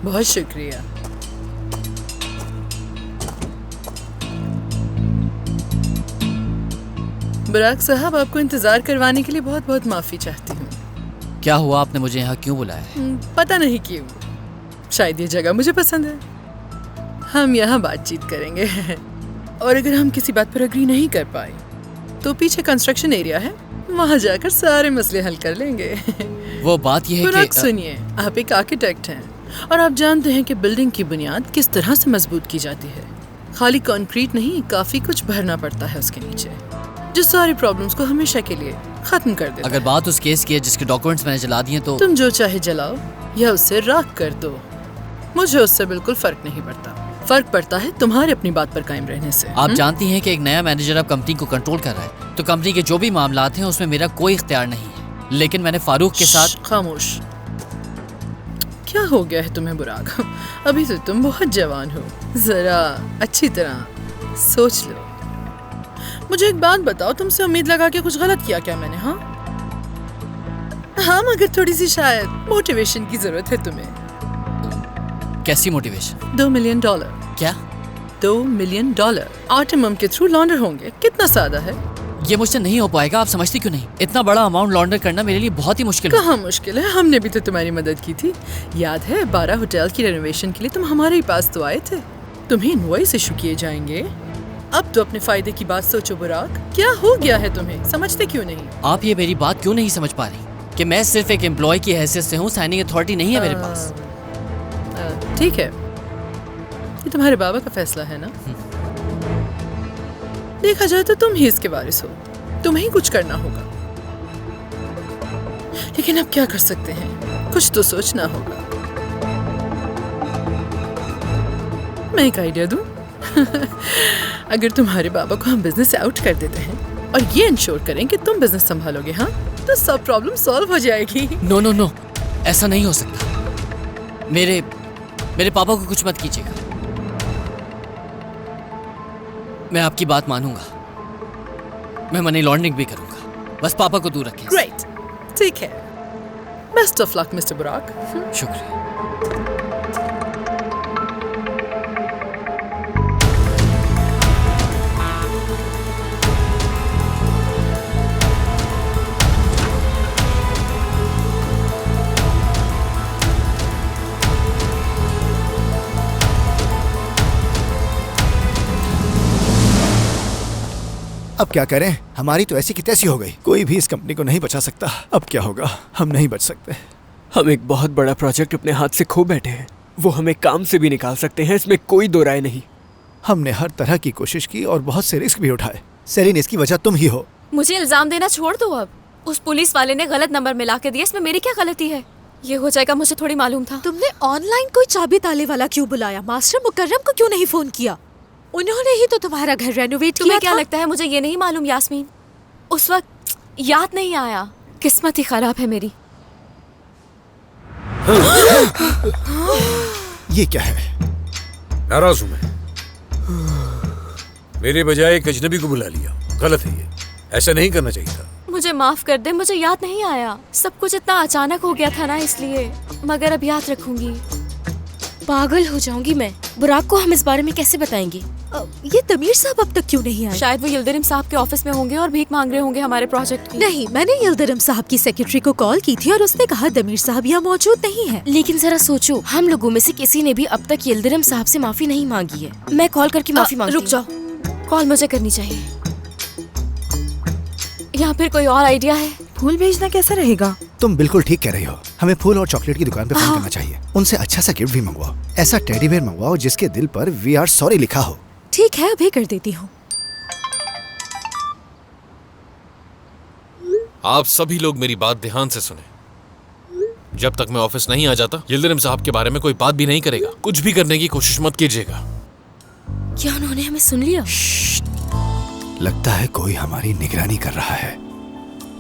बहुत शुक्रिया। बुराक साहब, आपको इंतजार करवाने के लिए बहुत बहुत माफी चाहती हूँ। क्या हुआ, आपने मुझे यहाँ क्यों बुलाया? पता नहीं क्यों, शायद ये जगह मुझे पसंद है। हम यहाँ बातचीत करेंगे और अगर हम किसी बात पर अग्री नहीं कर पाए तो पीछे कंस्ट्रक्शन एरिया है, वहाँ जाकर सारे मसले हल कर लेंगे। वो बात यह है बुराक कि सुनिए, आप एक आर्किटेक्ट हैं और आप जानते हैं कि बिल्डिंग की बुनियाद किस तरह से मजबूत की जाती है। खाली कंक्रीट नहीं, काफी कुछ भरना पड़ता है उसके नीचे, जो सारी प्रॉब्लम्स को हमेशा के लिए खत्म कर देता अगर बात उस केस की है जिसके डॉक्यूमेंट्स मैंने जला दिए तो तुम जो चाहे जलाओ या उससे राख कर दो, मुझे उससे बिल्कुल फर्क नहीं पड़ता। फर्क पड़ता है तुम्हारे अपनी बात पर कायम रहने से। आप जानती हैं कि एक नया मैनेजर अब कंपनी को कंट्रोल कर रहा है, तो कंपनी के जो भी मामलात हैं उसमें मेरा कोई इख्तियार नहीं है। लेकिन मैंने फारूक के साथ। खामोश। क्या हो गया है तुम्हें बुराक? अभी तो तुम बहुत जवान हो, जरा अच्छी तरह सोच लो। मुझे एक बात बताओ, तुमसे उम्मीद लगा के कुछ गलत किया क्या मैंने? हाँ, मगर थोड़ी सी शायद मोटिवेशन की जरूरत है तुम्हें। कैसी मोटिवेशन? $2 मिलियन। क्या? $2 मिलियन आर्टिमम के थ्रू लॉन्डर होंगे। कितना सादा है। ये मुझसे नहीं हो पाएगा, आप समझती क्यों नहीं? इतना बड़ा अमाउंट लॉन्डर करना मेरे लिए बहुत ही मुश्किल है। कहाँ मुश्किल है, हमने भी तो तुम्हारी मदद की थी। याद है 12 होटल की रेनोवेशन के लिए तुम हमारे ही पास तो आए थे। तुम्हें इनवॉइस इशू किए जाएंगे। अब तो अपने फायदे की बात सोचो बुराक, क्या हो गया है तुम्हें? समझते क्यों नहीं? आप ये मेरी बात क्यों नहीं समझ पा रही कि मैं सिर्फ एक एम्प्लॉय की हैसियत से हूँ, साइनिंग अथॉरिटी नहीं है मेरे पास। ठीक है, ये तुम्हारे बाबा का फैसला है ना। देखा जाए तो तुम ही इसके वारिस हो, तुम्हें ही कुछ करना होगा। लेकिन अब क्या कर सकते हैं, कुछ तो सोचना होगा। मैं एक आइडिया दूं? अगर तुम्हारे बाबा को हम बिजनेस से आउट कर देते हैं और ये इंश्योर करें कि तुम बिजनेस संभालोगे, हाँ, तो सब प्रॉब्लम सॉल्व हो जाएगी। नो नो नो, ऐसा नहीं हो सकता। मेरे पापा को कुछ मत कीजिएगा। मैं आपकी बात मानूंगा, मैं मनी लॉन्ड्रिंग भी करूंगा, बस पापा को दूर रखें। ग्रेट, ठीक है। बेस्ट ऑफ लक मिस्टर बुराक। शुक्रिया। अब क्या करें, हमारी तो ऐसी की तैसी हो गई। कोई भी इस कंपनी को नहीं बचा सकता। अब क्या होगा, हम नहीं बच सकते। हम एक बहुत बड़ा प्रोजेक्ट अपने हाथ से खो बैठे हैं। वो हमें काम से भी निकाल सकते हैं, इसमें कोई दो राय नहीं। हमने हर तरह की कोशिश की और बहुत से रिस्क भी उठाए। सेलिन, इसकी वजह तुम ही हो। मुझे इल्जाम देना छोड़ दो अब। उस पुलिस वाले ने गलत नंबर मिला के दिया, इसमें मेरी क्या गलती है? ये हो जाएगा मुझे थोड़ी मालूम था। तुमने ऑनलाइन कोई चाबी ताले वाला क्यों बुलाया? मास्टर मुकर्रम को क्यों नहीं फोन किया? उन्होंने ही तो तुम्हारा घर रेनोवेट किया। तुम्हें क्या लगता है मुझे ये नहीं मालूम यास्मीन? उस वक्त याद नहीं आया। किस्मत ही खराब है मेरी। ये क्या है? नाराज हूं मैं। मेरे बजाय एक अजनबी को बुला लिया, गलत है ये। ऐसा नहीं करना चाहिए था। मुझे माफ कर दे, मुझे याद नहीं आया। सब कुछ इतना अचानक हो गया था ना, इसलिए। मगर अब याद रखूंगी। पागल हो जाऊंगी मैं। बुराक को हम इस बारे में कैसे बताएंगे? ये तमीर साहब अब तक क्यों नहीं आए? शायद वो यिल्दिरिम साहब के ऑफिस में होंगे और भीख मांग रहे होंगे हमारे प्रोजेक्ट की। नहीं, मैंने यिल्दिरिम साहब की सेक्रेटरी को कॉल की थी और उसने कहा तमीर साहब यहाँ मौजूद नहीं है। लेकिन जरा सोचो, हम लोगों में से किसी ने भी अब तक यिल्दिरिम साहब से माफी नहीं मांगी है। मैं कॉल करके माफी मांगती हूँ। रुक जाओ, कॉल मुझे करनी चाहिए। या फिर कोई और आइडिया है? फूल भेजना कैसा रहेगा? तुम बिल्कुल ठीक कह रही हो। हमें फूल और चॉकलेट की दुकान पे फोन करना चाहिए। उनसे अच्छा सा गिफ्ट भी मंगवाओ। ऐसा टेडी बेयर मंगवाओ जिसके दिल पर वी आर सॉरी लिखा हो। ठीक है, अभी कर देती हूँ। आप सभी लोग मेरी बात ध्यान से सुने। जब तक मैं ऑफिस नहीं आ जाता, यिल्दिरिम साहब के बारे में कोई बात भी नहीं करेगा। कुछ भी करने की कोशिश मत कीजिएगा। क्या उन्होंने हमें सुन लिया? लगता है कोई हमारी निगरानी कर रहा है।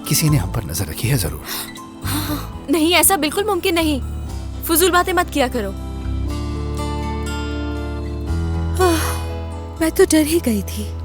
किसी ने हम पर नजर रखी है जरूर। नहीं, ऐसा बिल्कुल मुमकिन नहीं। फजूल बातें मत किया करो। मैं तो डर ही गई थी।